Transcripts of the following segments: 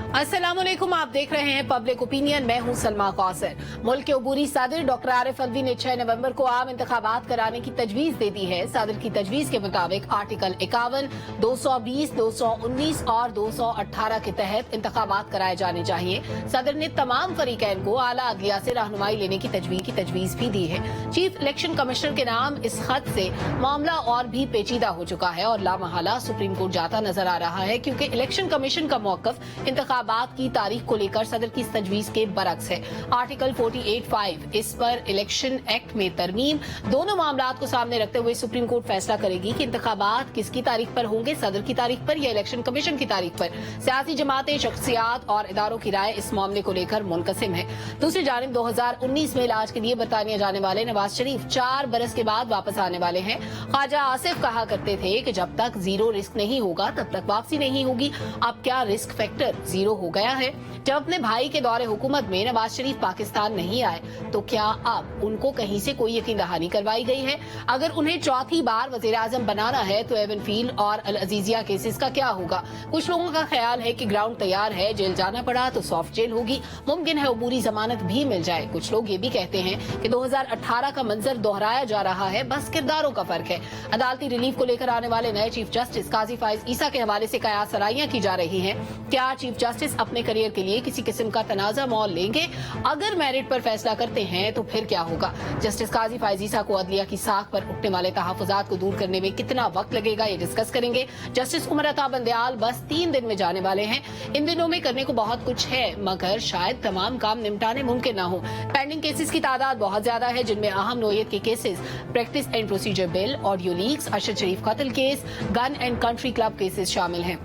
अस्सलाम वालेकुम, आप देख रहे हैं पब्लिक ओपिनियन। मैं हूं सलमा कौसर। मुल्क के अबूरी सदर डॉक्टर आरिफ अलवी ने 6 नवंबर को आम इंतखाबात कराने की तजवीज दे दी है। सदर की तजवीज के मुताबिक आर्टिकल 51, 220, 219 और 218 के तहत इंतखाबात कराए जाने चाहिए। सदर ने तमाम फरीकैन को आला अदलिया से रहनुमाई लेने की तजवीज भी दी है। चीफ इलेक्शन कमिश्नर के नाम इस खत से मामला और भी पेचीदा हो चुका है और लामहला सुप्रीम कोर्ट जाता नजर आ रहा है, क्योंकि इलेक्शन कमीशन का मौकफ इंतखाबात की तारीख को लेकर सदर की तजवीज के बरक्स है। आर्टिकल 48(5) इस पर इलेक्शन एक्ट में तरमीम, दोनों मामलात को सामने रखते हुए सुप्रीम कोर्ट फैसला करेगी कि इंतखाबात किसकी तारीख पर होंगे, सदर की तारीख पर या इलेक्शन कमीशन की तारीख पर। सियासी जमातें, शख्सियात और इदारों की राय इस मामले को लेकर मुनकसिम है। दूसरी जानिब 2019 में इलाज के लिए बरतानिया जाने वाले नवाज शरीफ 4 बरस के बाद वापस आने वाले हैं। ख्वाजा आसिफ कहा करते थे कि जब तक जीरो रिस्क नहीं होगा तब तक वापसी नहीं होगी। अब क्या रिस्क फैक्टर जीरो हो गया है? जब अपने भाई के दौरे हुकूमत में नवाज शरीफ पाकिस्तान नहीं आए तो क्या अब उनको कहीं से कोई यकीन दहानी करवाई गई है? अगर उन्हें चौथी बार वजीर आजम बनाना है तो एवन फील्ड और अल अजीजिया केसेस का क्या होगा? कुछ लोगों का ख्याल है कि ग्राउंड तैयार है, जेल जाना पड़ा तो सॉफ्ट जेल होगी, मुमकिन है अबूरी जमानत भी मिल जाए। कुछ लोग ये भी कहते हैं कि 2018 का मंजर दोहराया जा रहा है, बस किरदारों का फर्क है। अदालती रिलीफ को लेकर आने वाले नए चीफ जस्टिस काजी फाइज ईसा के हवाले से कयास सराइयां की जा रही हैं। क्या चीफ जस्टिस अपने करियर के लिए किसी किस्म का तनाजा मोल लेंगे? अगर मेरिट पर फैसला करते हैं तो फिर क्या होगा? जस्टिस काजी फाइज ईसा को अदलिया की साख पर उठने वाले तहफ़्फ़ुज़ात को दूर करने में कितना वक्त लगेगा, ये डिस्कस करेंगे। जस्टिस उमर अता बंदयाल बस 3 दिन में जाने वाले हैं। इन दिनों में करने को बहुत कुछ है, मगर शायद तमाम काम निपटाने मुमकिन ना हो। पेंडिंग केसेस की तादाद बहुत ज्यादा है, जिनमें अहम नोयत के cases practice and procedure bill, audio leaks, Arshad Sharif कत्ल case, gun and country club cases शामिल हैं।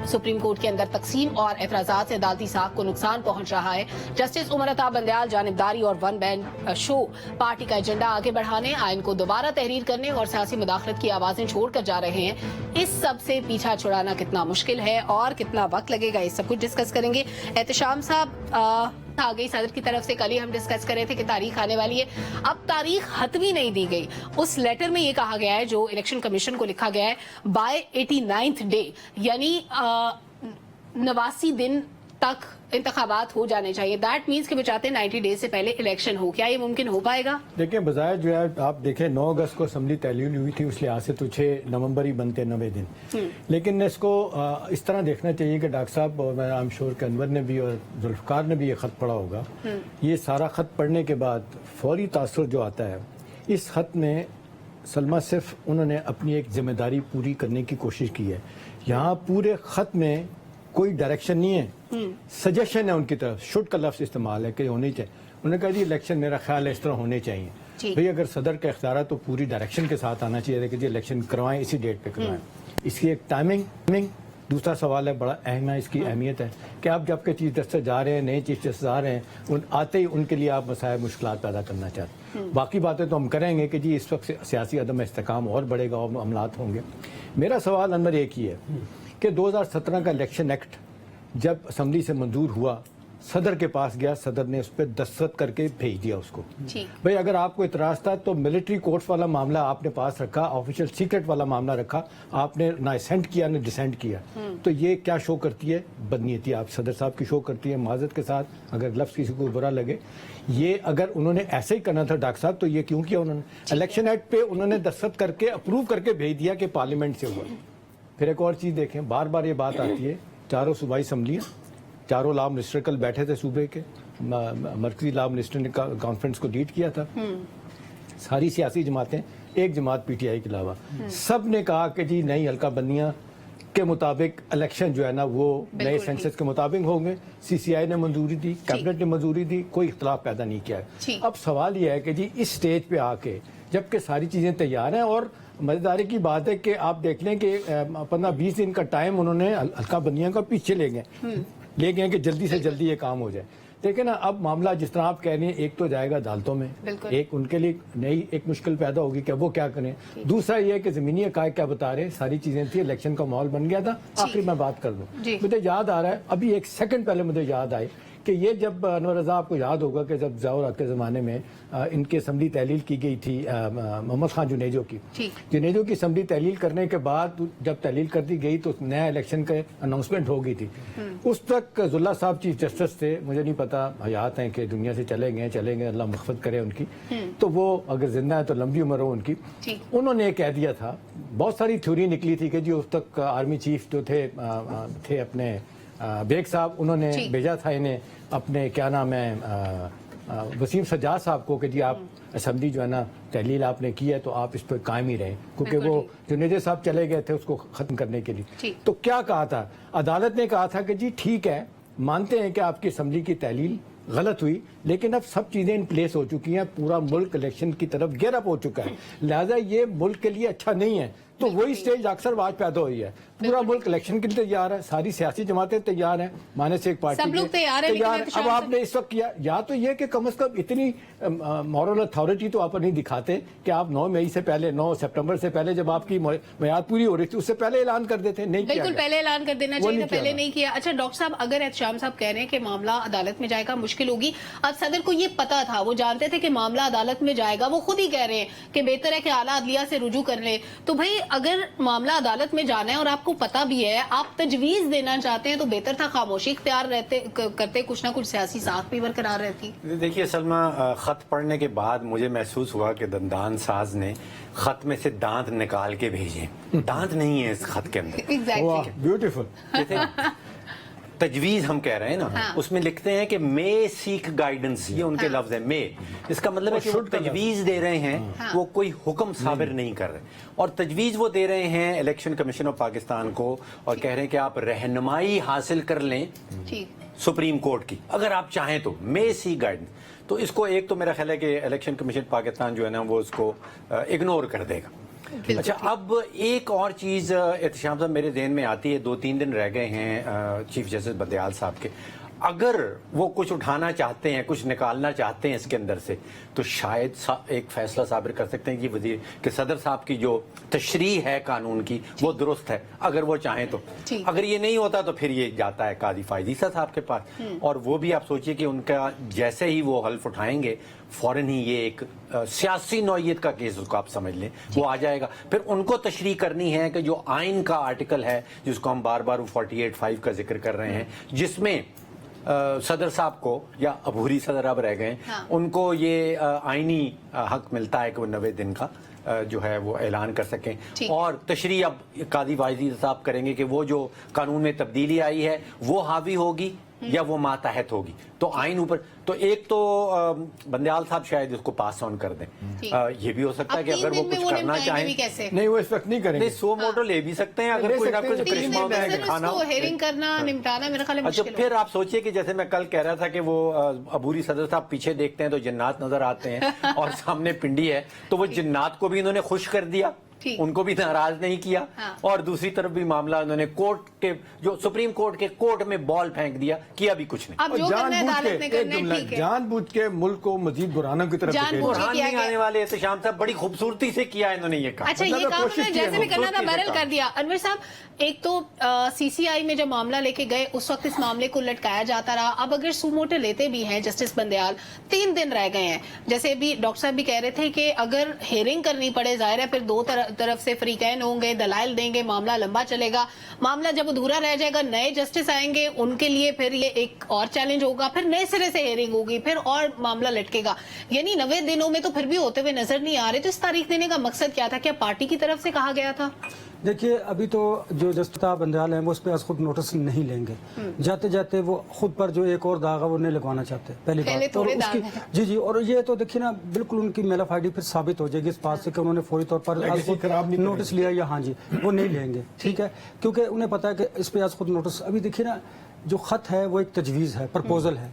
सुप्रीम कोर्ट के अंदर तकसीम और एतराजात से अदालती साख को नुकसान पहुंच रहा है। जस्टिस उमर अता बंदयाल जानिबदारी और वन मैन शो पार्टी का एजेंडा आगे बढ़ाने, आइन को दोबारा तहरीर करने और सियासी मुदाखलत की आवाजें छोड़कर जा रहे हैं। इस सब से पीछा छुड़ाना कितना मुश्किल है और कितना वक्त लगेगा, ये सब कुछ डिस्कस करेंगे। एहतशाम साहब आ गई सदर की तरफ से, कल ही हम डिस्कस कर रहे थे कि तारीख आने वाली है। अब तारीख हतमी नहीं दी गई। उस लेटर में ये कहा गया है, जो इलेक्शन कमीशन को लिखा गया है, बाय 89th डे, यानी 89 दिन तक इंतखाबात हो जाने चाहिए। दैट मीन्स कि वो चाहते हैं 90 डेज से पहले इलेक्शन हो। क्या ये मुमकिन हो पाएगा? देखिए, बजाय जो है आप देखें 9 अगस्त को असम्बली तहलील हुई थी, उस लिहाज से तो 6 नवंबर ही बनते 90 दिन। लेकिन इसको इस तरह देखना चाहिए कि डॉक्टर साहब और मैं आई एम श्योर कि अनवर ने भी और जुल्फ़िकार ने भी ये खत पढ़ा होगा। ये सारा खत पढ़ने के बाद फौरी तासुर जो आता है, इस खत में सलमा सिर्फ उन्होंने अपनी एक जिम्मेदारी पूरी करने की कोशिश की है। यहाँ पूरे खत में कोई डायरेक्शन नहीं है, सजेशन है उनकी तरफ। शुड का लफ्ज़ इस्तेमाल है कि होनी चाहिए। उन्होंने कहा जी इलेक्शन मेरा ख्याल है इस तरह होने चाहिए। भाई अगर सदर का इख्तियार है तो पूरी डायरेक्शन के साथ आना चाहिए कि जी इलेक्शन करवाएं, इसी डेट पे करवाएं। इसकी एक टाइमिंग। दूसरा सवाल है, बड़ा अहम है, इसकी अहमियत है कि आप जब के चीफ जस्टिस जा रहे हैं, नए चीफ जस्टिस आ रहे हैं, आते ही उनके लिए आप मसाइल मुश्किलात पैदा करना चाहते हैं। बाकी बातें तो हम करेंगे कि जी इस वक्त सियासी अदम इस्तेकाम और बढ़ेगा और अमलात होंगे। मेरा सवाल अंदर एक ही है कि 2017 का इलेक्शन एक्ट जब असम्बली से मंजूर हुआ, सदर के पास गया, सदर ने उस पर दस्तखत करके भेज दिया उसको। भाई अगर आपको इतराज था तो मिलिट्री कोर्ट्स वाला मामला आपने पास रखा, ऑफिशियल सीक्रेट वाला मामला रखा, आपने ना असेंट किया ना डिसेंट किया। तो ये क्या शो करती है? बदनीयती आप सदर साहब की शो करती है। माजरत के साथ अगर लफ्ज़ किसी को बुरा लगे, ये अगर उन्होंने ऐसे ही करना था डॉक्टर साहब तो ये क्यों किया उन्होंने? इलेक्शन एक्ट पे उन्होंने दस्तखत करके अप्रूव करके भेज दिया कि पार्लियामेंट से हुआ। फिर एक और चीज़ देखें, बार बार ये बात आती है, चारों सूबाई असम्बलियाँ, चारों लॉ मिनिस्टर कल बैठे थे सूबे के, मरकजी लॉ मिनिस्टर ने कॉन्फ्रेंस को लीड किया था। सारी सियासी जमातें, एक जमात पीटीआई के अलावा, सब ने कहा कि जी नई हल्का बंदियां के मुताबिक इलेक्शन जो है ना वो नए सेंसस के मुताबिक होंगे। सीसीआई ने मंजूरी दी, कैबिनेट ने मंजूरी दी, कोई इख्तलाफ पैदा नहीं किया है। अब सवाल यह है कि जी इस स्टेज पे आके जबकि सारी चीजें तैयार हैं, और मजेदारी की बात है कि आप देख लें कि 15-20 दिन का टाइम उन्होंने हल्का बंदियों का पीछे ले गए कि जल्दी से जल्दी ये काम हो जाए। देखिए ना, अब मामला जिस तरह आप कह रही हैं, एक तो जाएगा अदालतों में, एक उनके लिए नई एक मुश्किल पैदा होगी कि वो क्या करें। दूसरा ये है कि जमीनी हक़ाइक़ क्या बता रहे हैं, सारी चीजें थी, इलेक्शन का माहौल बन गया था। आखिर मैं बात कर दूं, मुझे याद आ रहा है, अभी एक सेकंड पहले मुझे याद आई کہ یہ جب انور رضا آپ کو یاد ہوگا کہ جب ضیاء الحق کے زمانے میں ان کی اسمبلی تحلیل کی گئی تھی محمد خان جنیجو کی، جنیجو کی اسمبلی تحلیل کرنے کے بعد جب تحلیل کر دی گئی تو نیا الیکشن کا اناؤنسمنٹ ہو گئی تھی. اس تک ذواللہ صاحب چیف جسٹس تھے، مجھے نہیں پتا حیات ہیں کہ دنیا سے چلے گئے، اللہ مغفرت کرے ان کی، تو وہ اگر زندہ ہے تو لمبی عمر ہو ان کی. انہوں نے کہہ دیا تھا، بہت ساری تھیوری نکلی تھی کہ جی اس تک آرمی چیف جو تھے اپنے بیگ صاحب، انہوں نے بھیجا تھا انہیں اپنے کیا نام ہے وسیم سجاد صاحب کو کہ جی آپ اسمبلی جو ہے نا تحلیل آپ نے کی ہے تو آپ اس پہ قائم ہی رہیں، کیونکہ وہ جنیجو صاحب چلے گئے تھے اس کو ختم کرنے کے لیے. تو کیا کہا تھا عدالت نے؟ کہا تھا کہ جی ٹھیک ہے، مانتے ہیں کہ آپ کی اسمبلی کی تحلیل غلط ہوئی، لیکن اب سب چیزیں ان پلیس ہو چکی ہیں، پورا ملک الیکشن کی طرف گیئر اپ ہو چکا ہے، لہٰذا یہ ملک کے لیے اچھا نہیں ہے. تو وہی سٹیج اکثر آج پیدا ہوئی ہے. پورا ملک الیکشن کے لیے تیار ہے، ساری سیاسی جماعتیں تیار ہیں، مانے سے ایک پارٹی تیار ہے. اب آپ نے اس وقت کیا یا تو یہ کہ کم از کم اتنی مورل اتھارٹی تو آپ نہیں دکھاتے کہ آپ 9 مئی سے پہلے، 9 سپٹمبر سے پہلے جب آپ کی میعاد پوری ہو رہی تھی اس سے پہلے اعلان کر دیتے. نہیں کیا، بالکل پہلے اعلان کر دینا چاہیے تھا، پہلے نہیں کیا. اچھا ڈاکٹر صاحب، اگر احتشام صاحب کہہ رہے ہیں کہ معاملہ عدالت میں جائے گا مشکل ہوگی، اب صدر کو یہ پتا تھا، وہ جانتے تھے کہ معاملہ عدالت میں جائے گا، وہ خود ہی کہہ رہے ہیں کہ بہتر ہے کہ اعلیٰ عدلیہ سے رجوع کر لیں. تو بھائی اگر معاملہ عدالت میں جانا ہے اور آپ کو پتا بھی ہے، آپ تجویز دینا چاہتے ہیں، تو بہتر تھا خاموشی اختیار کرتے، کچھ نہ کچھ سیاسی ساکھ بھی برقرار رہتی. دیکھیے سلمہ، خط پڑھنے کے بعد مجھے محسوس ہوا کہ دندان ساز نے خط میں سے دانت نکال کے بھیجے. دانت نہیں ہے اس خط کے اندر. بیوٹیفل. تجویز ہم کہہ رہے ہیں نا، اس میں لکھتے ہیں کہ مے سیک گائیڈنس، یہ ان کے لفظ ہے مے. اس کا مطلب ہے کہ وہ تجویز دے رہے ہیں، وہ کوئی حکم صادر نہیں کر رہے. اور تجویز وہ دے رہے ہیں الیکشن کمیشن آف پاکستان کو، اور کہہ رہے ہیں کہ آپ رہنمائی حاصل کر لیں سپریم کورٹ کی اگر آپ چاہیں تو. مے سی گائیڈنس. تو اس کو ایک تو میرا خیال ہے کہ الیکشن کمیشن پاکستان جو ہے نا وہ اس کو اگنور کر دے گا. اچھا، اب ایک اور چیز احتشام صاحب میرے ذہن میں آتی ہے، 2-3 دن رہ گئے ہیں چیف جسٹس بندیال صاحب کے. اگر وہ کچھ اٹھانا چاہتے ہیں، کچھ نکالنا چاہتے ہیں اس کے اندر سے، تو شاید ایک فیصلہ صادر کر سکتے ہیں کہ صدر صاحب کی جو تشریح ہے قانون کی وہ درست ہے، اگر وہ چاہیں تو. اگر یہ نہیں ہوتا تو پھر یہ جاتا ہے قاضی فائز عیسیٰ صاحب کے پاس، اور وہ بھی آپ سوچئے کہ ان کا جیسے ہی وہ حلف اٹھائیں گے فوراً ہی یہ ایک سیاسی نوعیت کا کیس اس کو آپ سمجھ لیں وہ آ جائے گا. پھر ان کو تشریح کرنی ہے کہ جو آئین کا آرٹیکل ہے جس کو ہم بار بار 48(5) کا ذکر کر رہے ہیں، جس میں صدر صاحب کو، یا عبوری صدر اب رہ گئے، ان کو یہ آئینی حق ملتا ہے کہ وہ 90 دن کا جو ہے وہ اعلان کر سکیں. اور تشریح اب قاضی واعظ صاحب کریں گے کہ وہ جو قانون میں تبدیلی آئی ہے وہ حاوی ہوگی یا وہ ماتحت ہوگی. تو آئین اوپر تو ایک تو بندیال صاحب شاید اس کو پاس آن کر دیں. یہ بھی ہو سکتا ہے کہ اگر وہ کچھ کرنا چاہیں، نہیں وہ اس وقت نہیں کریں گے، سو موٹو لے بھی سکتے ہیں اگر کوئی نہ کچھ کرشمہ میں دکھانا ہو. ہیئرنگ کرنا، نمٹانا میرے خیال میں اچھا، مشکل پھر آپ سوچئے کہ جیسے میں کل کہہ رہا تھا کہ وہ عبوری صدر صاحب پیچھے دیکھتے ہیں تو جنات نظر آتے ہیں اور سامنے پنڈی ہے، تو وہ جنات کو بھی انہوں نے خوش کر دیا، ان کو بھی ناراض نہیں کیا، اور دوسری طرف بھی معاملہ انہوں نے کورٹ کے جو سپریم کورٹ کے کورٹ میں بال پھینک دیا، کیا بھی کچھ نہیں. جان بوجھ کے ملک کو مزید برہانوں کی طرف برہان نہیں آنے والے. احتشام صاحب بڑی خوبصورتی سے کیا انہوں نے یہ کہا. اچھا، یہ کام جیسے بھی کرنا تھا بہرحال کر دیا. انور صاحب، ایک تو سی سی آئی میں جب معاملہ لے کے گئے اس وقت اس معاملے کو لٹکایا جاتا رہا. اب اگر سو موٹو لیتے بھی ہیں جسٹس بندیال، 3 دن رہ گئے ہیں، جیسے بھی ڈاکٹر صاحب بھی کہہ رہے تھے کہ اگر ہیئرنگ کرنی پڑے، ظاہر ہے پھر دو طرف سے فریقین ہوں گے، دلائل دیں گے، معاملہ لمبا چلے گا. معاملہ جب ادھورا رہ جائے گا، نئے جسٹس آئیں گے، ان کے لیے پھر یہ ایک اور چیلنج ہوگا، پھر نئے سرے سے ہیئرنگ ہوگی، پھر اور معاملہ لٹکے گا. یعنی 90 دنوں میں تو پھر بھی ہوتے ہوئے نظر نہیں آ رہے. تو اس تاریخ دینے کا مقصد کیا تھا؟ کیا پارٹی کی طرف سے کہا گیا تھا؟ دیکھیے، ابھی تو جو جسٹس بندیال ہیں وہ اس پہ از خود نوٹس نہیں لیں گے. جاتے جاتے وہ خود پر جو ایک اور داغ ہے وہ نہیں لگوانا چاہتے، پہلی بات. اور اس کی جی اور یہ تو دیکھیے نا، بالکل ان کی میلافائڈی پھر ثابت ہو جائے گی اس بات سے کہ انہوں نے فوری طور پر نوٹس لیا یا ہاں جی وہ نہیں لیں گے. ٹھیک ہے، کیونکہ انہیں پتا ہے کہ اس پہ از خود نوٹس. ابھی دیکھیے نا، جو خط ہے وہ ایک تجویز ہے، پرپوزل ہے،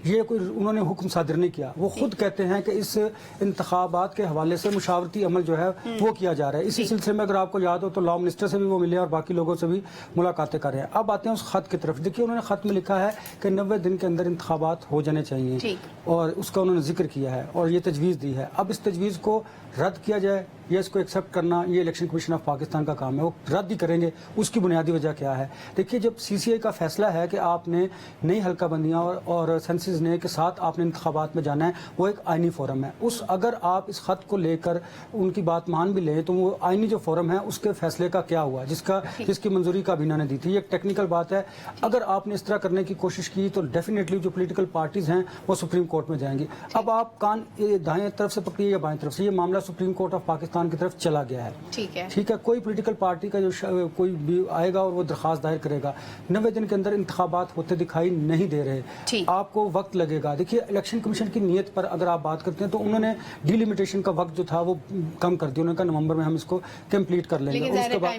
یہ کوئی انہوں نے حکم صادر نہیں کیا. وہ خود کہتے ہیں کہ اس انتخابات کے حوالے سے مشاورتی عمل جو ہے وہ کیا جا رہا ہے. اسی سلسلے میں اگر آپ کو یاد ہو تو لا منسٹر سے بھی وہ ملے اور باقی لوگوں سے بھی ملاقاتیں کر رہے ہیں. اب آتے ہیں اس خط کی طرف. دیکھیے، انہوں نے خط میں لکھا ہے کہ 90 دن کے اندر انتخابات ہو جانے چاہیے، اور اس کا انہوں نے ذکر کیا ہے اور یہ تجویز دی ہے. اب اس تجویز کو रद्द किया जाए या इसको एक्सेप्ट करना ये इलेक्शन कमीशन ऑफ पाकिस्तान का काम है, वो रद्द ही करेंगे। उसकी बुनियादी वजह क्या है? देखिए, जब CCI का फैसला है कि आपने नई हल्का बंदियाँ और सेंसिस ने के साथ आपने इंतखाबात में जाना है, वो एक आइनी फोरम है। उस अगर आप इस खत को लेकर उनकी बात मान भी लें तो वो आइनी जो फोरम है उसके फैसले का क्या हुआ, जिसकी मंजूरी काबीना ने दी थी, ये एक टेक्निकल बात है। अगर आपने इस तरह करने की कोशिश की तो डेफिनेटली जो पोलिटिकल पार्टीज हैं वो सुप्रीम कोर्ट में जाएंगी। अब आप कान दाएं तरफ से पकड़िए या बाएं तरफ से, ये मामला सुप्रीम कोर्ट ऑफ पाकिस्तान की तरफ चला गया है। ठीक है, कोई पोलिटिकल पार्टी का जो कोई भी आएगा और वो दरखास्त दायर करेगा, 90 दिन के अंदर इंतखाबात होते दिखाई नहीं दे रहे, आपको वक्त लगेगा। देखिए, इलेक्शन कमीशन की नीयत पर अगर आप बात करते हैं तो उन्होंने डिलिमिटेशन का वक्त जो था वो कम कर दिया। उन्होंने कहा नवंबर में हम इसको कंप्लीट कर लेंगे। उसके बाद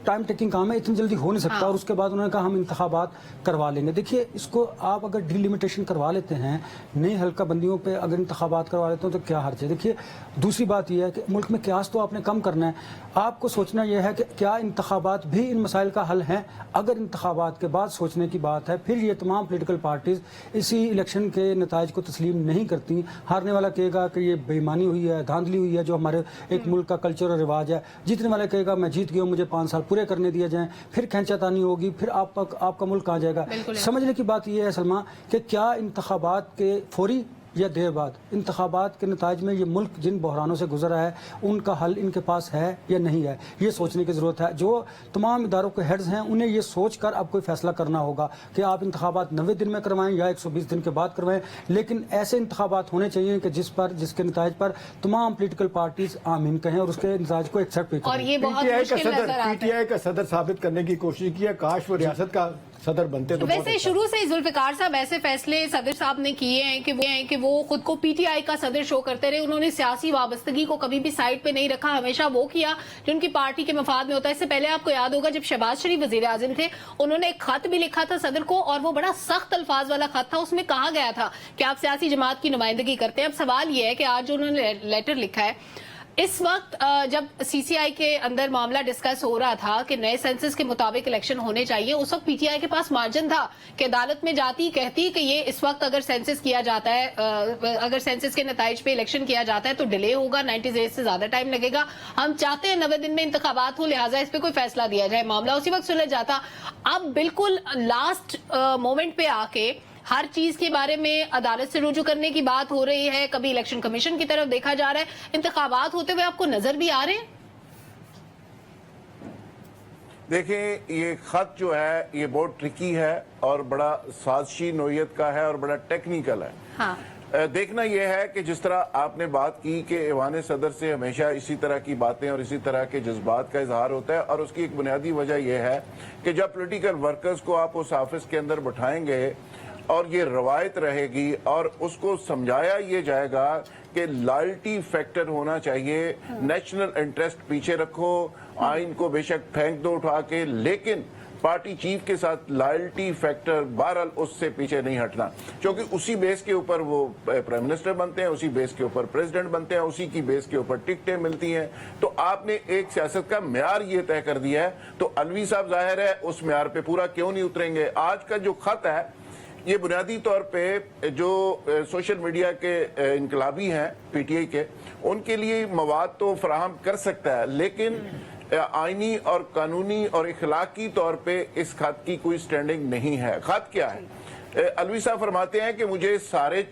टाइम टेकिंग काम है, इतनी जल्दी हो नहीं सकता। और उसके बाद उन्होंने कहा हम इंतखाबात करवा लेंगे। देखिए, इसको आप अगर डिलिमिटेशन करवा लेते हैं, नई हल्का बंदियों पे अगर इंतखाबात करवा लेते हैं तो क्या हर्ज है? देखिए, दूसरी बात यह है कि मुल्क में क्यास तो आपने कम करना है। आपको सोचना यह है कि क्या इंतखाबात भी इन मसाइल का हल है? अगर इंतखाबात के बाद सोचने की बात है, फिर ये तमाम पोलिटिकल पार्टीज इसी इलेक्शन के नताइज को तस्लीम नहीं करती। हारने वाला कहेगा कि ये बेईमानी हुई है, धांधली हुई है, जो हमारे एक मुल्क का कल्चर और रिवाज है। जीतने वाला कहेगा मैं जीत गया, मुझे 5 साल पूरे करने दिए जाएं, फिर खींचातानी होगी, फिर आपका मुल्क कहाँ जाएगा? समझने की बात यह है सलमा कि क्या इंतखाबात के फौरी या देर बाद इंतखाबात के नताज में ये मुल्क जिन बहरानों से गुजरा है उनका हल इनके पास है या नहीं है, ये सोचने की ज़रूरत है। जो तमाम इदारों के हेड्स हैं उन्हें ये सोच कर अब कोई फैसला करना होगा कि आप इंतखाबात 90 दिन में करवाएं या 120 दिन के बाद करवाएं, लेकिन ऐसे इंतखाबात होने चाहिए कि जिसके नताज पर तमाम पोलिटिकल पार्टीज आमीन कहें और उसके नताज को एक्सेप्ट भी करें। PTI का सदर साबित करने की कोशिश की है, काश वो रियासत का सदर बनते तो। वैसे शुरू से जुल्फिकार साहब ऐसे फैसले सदर साहब ने किए हैं कि वो खुद को PTI का सदर शो करते रहे। उन्होंने सियासी वाबस्तगी को कभी भी साइड पे नहीं रखा, हमेशा वो किया जो उनकी पार्टी के मफाद में होता है। इससे पहले आपको याद होगा जब शहबाज शरीफ वजीर आजम थे, उन्होंने एक खत भी लिखा था सदर को, और वो बड़ा सख्त अल्फाज वाला खत था। उसमें कहा गया था कि आप सियासी जमात की नुमाइंदगी करते हैं। अब सवाल ये है कि आज जो उन्होंने लेटर लिखा है, इस वक्त जब CCI के अंदर मामला डिस्कस हो रहा था कि नए सेंसस के मुताबिक इलेक्शन होने चाहिए, उस वक्त PTI के पास मार्जिन था कि अदालत में जाती, कहती कि ये इस वक्त अगर सेंसस किया जाता है, अगर सेंसस के नताइज पे इलेक्शन किया जाता है तो डिले होगा, 90 डेज से ज्यादा टाइम लगेगा। हम चाहते हैं 90 दिन में इंतखाबात हो, लिहाजा इस पे कोई फैसला दिया जाए, मामला उसी वक्त सुलझ जाता। अब बिल्कुल लास्ट मोमेंट पे आके हर चीज के बारे में अदालत से रुजू करने की बात हो रही है, कभी इलेक्शन कमीशन की तरफ देखा जा रहा है। इंतखाबात होते हुए आपको नजर भी आ रहे हैं? देखिए, ये खत जो है ये बहुत ट्रिकी है और बड़ा साजिशी नोयत का है और बड़ा टेक्निकल है। हाँ। देखना यह है कि जिस तरह आपने बात की कि ऐवान सदर से हमेशा इसी तरह की बातें और इसी तरह के जज्बात का इजहार होता है, और उसकी एक बुनियादी वजह यह है कि जब पॉलिटिकल वर्कर्स को आप उस ऑफिस के अंदर बैठाएंगे और ये रवायत रहेगी और उसको समझाया ये जाएगा कि लॉयल्टी फैक्टर होना चाहिए, नेशनल इंटरेस्ट पीछे रखो, आइन को बेशक फेंक दो उठा के, लेकिन पार्टी चीफ के साथ लॉयल्टी फैक्टर बहरहाल उससे पीछे नहीं हटना, क्योंकि उसी बेस के ऊपर वो प्राइम मिनिस्टर बनते हैं, उसी बेस के ऊपर प्रेसिडेंट बनते हैं, उसी की बेस के ऊपर टिकटें मिलती हैं। तो आपने एक सियासत का म्यार ये तय कर दिया है, तो अलवी साहब जाहिर है उस म्यार पे पूरा क्यों नहीं उतरेंगे। आज का जो खत है ये बुनियादी तौर पे जो सोशल मीडिया के इनकलाबी हैं PTI के, उनके लिए मवाद तो फराहम कर सकता है, लेकिन आईनी और कानूनी और इखलाकी तौर पे इस खत की कोई स्टैंडिंग नहीं है। खत क्या है? अलवी साहब फरमाते हैं कि मुझे सारे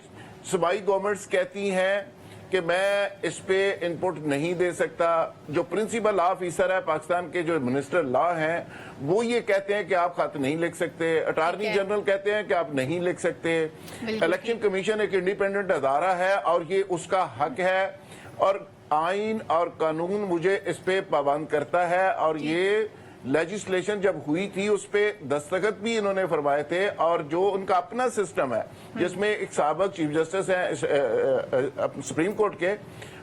सूबाई गवर्नमेंट्स कहती हैं कि मैं इस पे इनपुट नहीं दे सकता। जो प्रिंसिपल लॉ ऑफिसर है पाकिस्तान के, जो मिनिस्टर लॉ हैं, वो ये कहते हैं कि आप खत नहीं लिख सकते। अटॉर्नी जनरल कहते हैं कि आप नहीं लिख सकते। इलेक्शन कमीशन एक इंडिपेंडेंट अदारा है और ये उसका हक है, और आइन और कानून मुझे इस पे पाबंद करता है। और ये लेजिस्लेशन जब हुई थी उस पे दस्तखत भी इन्होंने फरमाए थे, और जो उनका अपना सिस्टम है जिसमें एक साबिक चीफ जस्टिस हैं सुप्रीम कोर्ट के,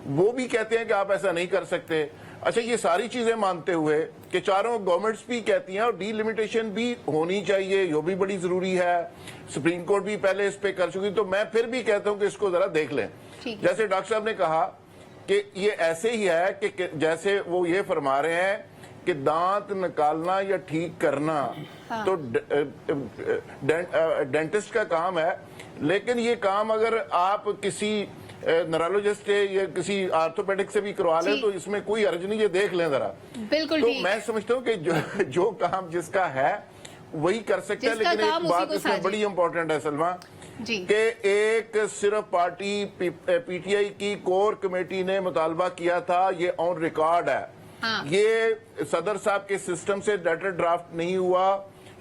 वो भी कहते हैं कि आप ऐसा नहीं कर सकते। अच्छा, ये सारी चीजें मानते हुए कि चारों गवर्नमेंट्स भी कहती हैं और डीलिमिटेशन भी होनी चाहिए, ये भी बड़ी जरूरी है, सुप्रीम कोर्ट भी पहले इस पे कर चुकी, तो मैं फिर भी कहता हूं कि इसको जरा देख लें। जैसे डॉक्टर साहब ने कहा कि ये ऐसे ही है कि जैसे वो ये फरमा रहे हैं कि दांत निकालना या ठीक करना तो डेंटिस्ट का काम है, लेकिन ये काम अगर आप किसी नरालोजिस्ट या किसी आर्थोपेडिक से भी करवा लें तो इसमें कोई हर्ज नहीं, ये देख लें जरा। बिल्कुल तो ठीक। मैं समझता हूँ कि जो काम जिसका है वही कर सकते हैं, जिसका लेकिन काम एक उसी बात को इसमें साझी। बड़ी इंपॉर्टेंट है सलमा जी। कि एक सिर्फ पार्टी पीटीआई की कोर कमेटी ने मुतालबा किया था, ये ऑन रिकॉर्ड है। हाँ। ये सदर साहब के सिस्टम से लेटर ड्राफ्ट नहीं हुआ,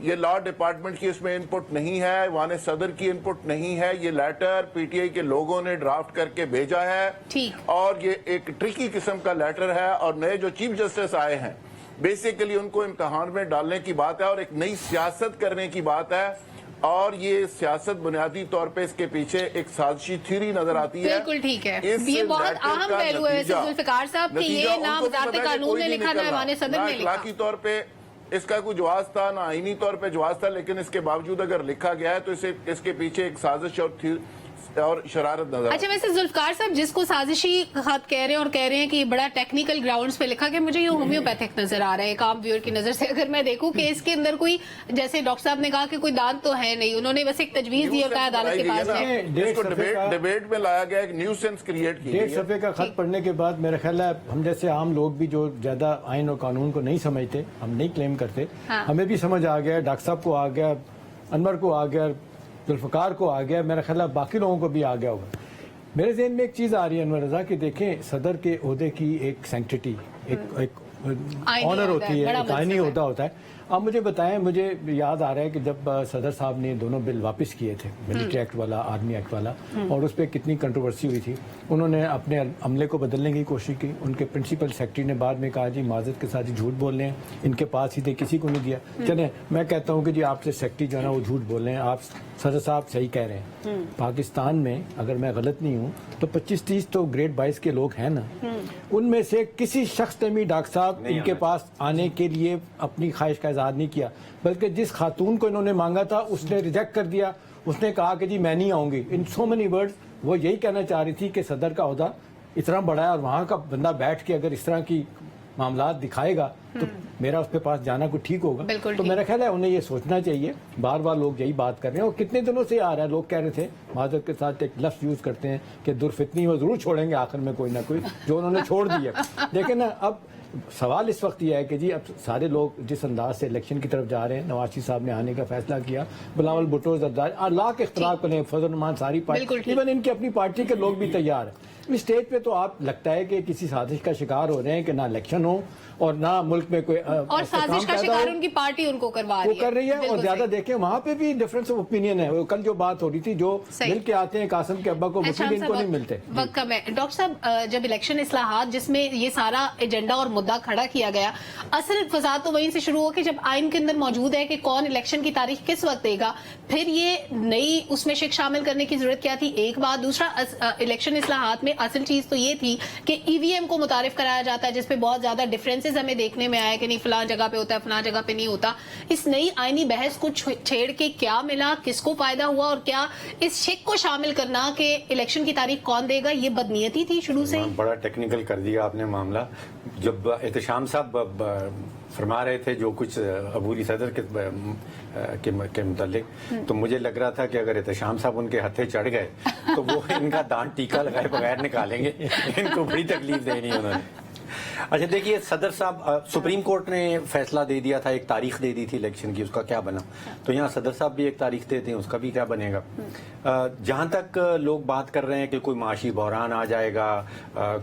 ये लॉ डिपार्टमेंट की इसमें इनपुट नहीं है, वाने सदर की इनपुट नहीं है, ये लेटर पीटीआई के लोगों ने ड्राफ्ट करके भेजा है। ठीक। और ये एक ट्रिकी किस्म का लेटर है, और नए जो चीफ जस्टिस आए हैं बेसिकली उनको इम्तिहान में डालने की बात है और एक नई सियासत करने की बात है, और ये सियासत बुनियादी तौर पे इसके पीछे एक साजिशी थ्योरी नजर आती है। बिल्कुल ठीक है। इस ये बहुत लेटर अहम का पहलू है वैसे नतीजा- जुल्फिकार साहब कि नतीजा ये ना उनको भी वजारत पता है कि कानून कोई ने नहीं लिखा, ना निकलना। ऐवान सदर ना ने लिखा। अखलाकी तौर पे इसका कोई जवाब था, ना आईनी तौर पे जवाब था, लेकिन इसके बावजूद अगर लिखा गया है तो इसके पीछे एक साजिश और शरारत नजर अच्छा, वैसे जुल्फकार साहब जिसको साजिशी खत कह रहे हैं और कह रहे हैं कि बड़ा टेक्निकल ग्राउंड्स पे लिखा गया, मुझे ये होम्योपैथिक नजर आ रहा है। एक आम व्यूअर की नजर से अगर मैं देखूं कि इसके अंदर कोई, जैसे डॉक्टर साहब ने कहा कि कोई दांत तो है नहीं, उन्होंने बस एक तजवीज दी और कहा अदालत के पास है। इसको डिबेट में लाया गया, एक न्यू सेंस क्रिएट की 1.5 सफ़े का खत पढ़ने के बाद मेरा ख्याल है हम जैसे आम लोग भी जो ज्यादा आइन और कानून को नहीं समझते, हम नहीं क्लेम करते, हाँ। हमें भी समझ आ गया, डॉक्टर साहब को आ गया, अनवर को आ गया, जुल्फकार को आ गया, मेरा ख्याल है बाकी लोगों को भी आ गया होगा। मेरे जहन में एक चीज आ रही है अनवर रजा कि देखें, सदर के ओहदे की एक सैंक्टिटी, एक ऑनर होती है, एक आईनी ओहदा होता है। आप मुझे बताएं, मुझे याद आ रहा है कि जब सदर साहब ने दोनों बिल वापस किए थे, मिलिट्री एक्ट वाला, आर्मी एक्ट वाला, और उस पर कितनी कंट्रोवर्सी हुई थी, उन्होंने अपने अमले को बदलने की कोशिश की। उनके प्रिंसिपल सेक्रेटरी ने बाद में कहा जी माजरत के साथ ही झूठ बोल रहे हैं, इनके पास ही थे, किसी को नहीं दिया। चले, मैं कहता हूँ कि जी आपसे सेक्रेटरी जो है ना वो झूठ बोल रहे हैं, आप सदर साहब सही कह रहे हैं। पाकिस्तान में अगर मैं गलत नहीं हूँ तो 25-30 तो ग्रेड 22 के लोग हैं ना, उनमें से किसी शख्स ने भी डॉक्टर साहब इनके पास आने के लिए अपनी ख्वाहिश का इजहार नहीं किया, बल्कि जिस खातून को इन्होंने मांगा था उसने रिजेक्ट कर दिया। उसने कहा कि जी मैं नहीं आऊंगी। इन सो मेनी वर्ड्स वो यही कहना चाह रही थी कि सदर का ओहदा इतना बड़ा है और वहाँ का बंदा बैठ के अगर इस तरह की मामला दिखाएगा तो मेरा उसके पास जाना कुछ ठीक होगा। तो मेरा ख्याल है उन्हें ये सोचना चाहिए। बार बार लोग यही बात कर रहे हैं और कितने दिनों से आ रहा है, लोग कह रहे थे, माजरत के साथ एक लफ्ज़ यूज करते हैं कि दुर्फितनी वो जरूर छोड़ेंगे आखिर में कोई ना कोई, जो उन्होंने छोड़ दिया। लेकिन अब सवाल इस वक्त यह है कि जी अब सारे लोग जिस अंदाज से इलेक्शन की तरफ जा रहे हैं, नवाज शरीफ साहब ने आने का फैसला किया, बिलावल भुट्टो जरदारी लाख के इख्तलाफ करें, फजल रहमान सारी पार्टी, इवन इनकी अपनी पार्टी के लोग भी तैयार हैं। इस स्टेज पे तो आप लगता है कि किसी साजिश का शिकार हो रहे हैं कि ना इलेक्शन हो और ना मुल्क में कोई और साजिश का शिकार उनकी पार्टी उनको करवा रही है, वो कर रही है। और ज्यादा देखें वहाँ पे भी डिफरेंस ऑफ ओपिनियन है। वो कल जो बात हो रही थी, जो मिल के आते हैं कासिम के अब्बा को, वकील इनको नहीं मिलते। वक्त कम है डॉक्टर साहब, जब इलेक्शन इस्लाहात जिसमें ये सारा एजेंडा और मुद्दा खड़ा किया गया, असल फसाद तो वहीं से शुरू हो कि जब आइन के अंदर मौजूद है कि कौन इलेक्शन की तारीख किस वक्त देगा, फिर ये नई उसमें शिक शामिल करने की जरूरत क्या थी? एक बात। दूसरा, इलेक्शन इस्लाहात में असल चीज तो ये थी कि ईवीएम को मुतारिफ कराया जाता है, जिसपे बहुत ज्यादा डिफरेंसेस हमें देखने में आया कि नहीं फलां जगह पे होता है, फलां जगह पे नहीं होता। इस नई आईनी बहस को छेड़ के क्या मिला, किसको फायदा हुआ, और क्या इस शिक को शामिल करना कि इलेक्शन की तारीख कौन देगा, ये बदनीयती थी शुरू से ही? बड़ा टेक्निकल कर दिया आपने मामला। जब एहतशाम साहब फरमा रहे थे जो कुछ अबूरी सदर के मुतालिक, तो मुझे लग रहा था कि अगर एहतशाम साहब उनके हथे चढ़ गए तो वो इनका दांत टीका लगाए बगैर निकालेंगे। इनको बड़ी तकलीफ देनी है उन्होंने। अच्छा देखिए, सदर साहब, सुप्रीम कोर्ट ने फैसला दे दिया था, एक तारीख दे दी थी इलेक्शन की, उसका क्या बना? तो यहाँ सदर साहब भी एक तारीख देते हैं, उसका भी क्या बनेगा? जहाँ तक लोग बात कर रहे हैं कि कोई माशी बहरान आ जाएगा,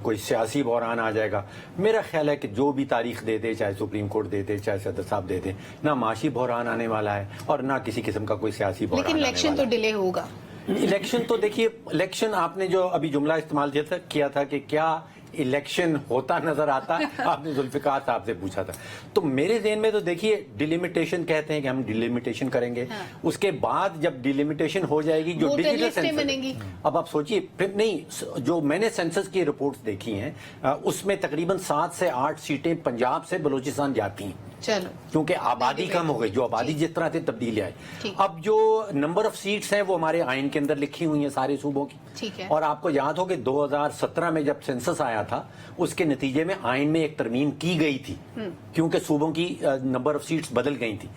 कोई सियासी बहरान आ जाएगा, मेरा ख्याल है कि जो भी तारीख दे दे, चाहे सुप्रीम कोर्ट दे दे, चाहे सदर साहब दे दे, ना माशी बहरान आने वाला है और ना किसी किस्म का कोई सियासी बहरान। लेकिन इलेक्शन तो डिले होगा। इलेक्शन तो देखिए, इलेक्शन आपने जो अभी जुमला इस्तेमाल किया था कि क्या इलेक्शन होता नजर आता, आपने जुल्फिकार साहब से पूछा था, तो मेरे ज़हन में तो देखिए डिलिमिटेशन कहते हैं कि हम डिलिमिटेशन करेंगे। हाँ। उसके बाद जब डिलिमिटेशन हो जाएगी, जो डिजिटल सेंसस, अब आप सोचिए, नहीं, जो मैंने सेंसस की रिपोर्ट्स देखी हैं उसमें तकरीबन 7 से 8 सीटें पंजाब से बलूचिस्तान जाती हैं। चलो, क्योंकि आबादी कम हो गई, जो आबादी जिस तरह से तब्दीली आई। अब जो नंबर ऑफ सीट्स हैं वो हमारे आइन के अंदर लिखी हुई हैं सारे सूबों की। ठीक है। और आपको याद हो कि 2017 में जब सेंसस आया था, उसके नतीजे में आइन में एक तरमीम की गई थी, क्योंकि सूबों की नंबर ऑफ सीट्स बदल गई थी।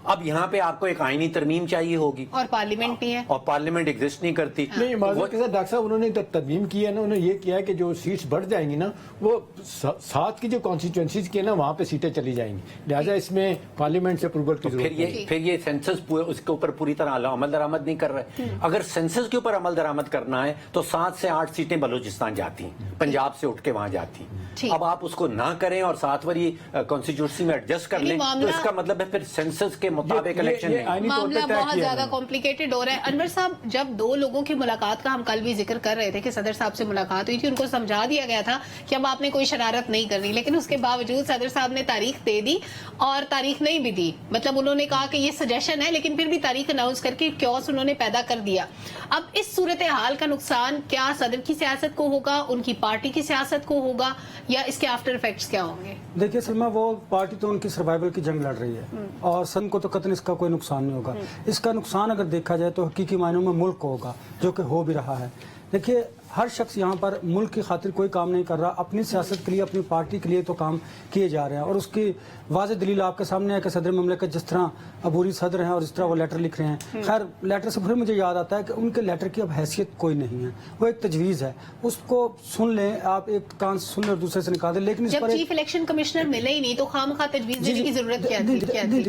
اب یہاں پہ آپ کو ایک آئینی ترمیم چاہیے ہوگی اور پارلیمنٹ بھی ہے اور پارلیمنٹ ایگزسٹ نہیں کرتی. نہیں معذرت کے ساتھ ڈاکٹر صاحب انہوں نے تدوین کی ہے نا, انہوں نے یہ کیا ہے کہ جو سیٹس بڑھ جائیں گی نا وہ 7 کی جو کانسٹیچوئنسیز کی ہے نا وہاں پہ سیٹیں چلی جائیں گی, لہٰذا اس میں پارلیمنٹ سے اپروول کی ضرورت ہے. پھر یہ سینسس اس کے اوپر پوری طرح عمل درآمد نہیں کر رہے. اگر سینسس کے اوپر عمل درآمد کرنا ہے تو 7 سے 8 سیٹیں بلوچستان جاتی ہیں, پنجاب سے اٹھ کے وہاں جاتی ہیں. اب آپ اس کو نہ کریں اور 7 واری کانسٹیٹیوشن میں ایڈجسٹ کر لیں تو اس کا مطلب ہے پھر سینسس کے مطابق الیکشن نہیں. معاملہ بہت زیادہ کمپلیکیٹڈ ہو رہا ہے. انور صاحب, جب 2 لوگوں کی ملاقات کا ہم کل بھی ذکر کر رہے تھے کہ صدر صاحب سے ملاقات ہوئی تھی, ان کو سمجھا دیا گیا تھا کہ اب آپ نے کوئی شرارت نہیں کرنی, لیکن اس کے باوجود صدر صاحب نے تاریخ دے دی اور تاریخ نہیں بھی دی. مطلب انہوں نے کہا کہ یہ سجیشن ہے لیکن پھر بھی تاریخ اناؤنس کر کے کیوس انہوں نے پیدا کر دیا. اب اس صورتحال کا نقصان کیا صدر کی سیاست کو ہوگا, ان کی پارٹی کی سیاست کو ہوگا, یا اس کے آفٹر افیکٹس کیا ہوں گے؟ دیکھیے سلمہ, وہ پارٹی تو ان کی سروائیول کی جنگ لڑ رہی ہے اور سن کو تو قطعاً اس کا کوئی نقصان نہیں ہوگا. اس کا نقصان اگر دیکھا جائے تو حقیقی معنوں میں ملک کو ہوگا, جو کہ ہو بھی رہا ہے. دیکھیے ہر شخص یہاں پر ملک کی خاطر کوئی کام نہیں کر رہا, اپنی سیاست کے لیے اپنی پارٹی کے لیے تو کام کیے جا رہے ہیں. اور اس کی واضح دلیل آپ کے سامنے ہے کہ صدر مملکت جس طرح عبوری صدر ہیں اور اس طرح وہ لیٹر لکھ رہے ہیں. خیر لیٹر سے پھر مجھے یاد آتا ہے کہ ان کے لیٹر کی اب حیثیت کوئی نہیں ہے, وہ ایک تجویز ہے, اس کو سن لیں آپ, ایک کان سے سن لیں اور دوسرے سے نکال دیں. لیکن جب چیف الیکشن کمشنر ملے ہی نہیں تو خواہ تجویز دینے کی ضرورت کیا تھی؟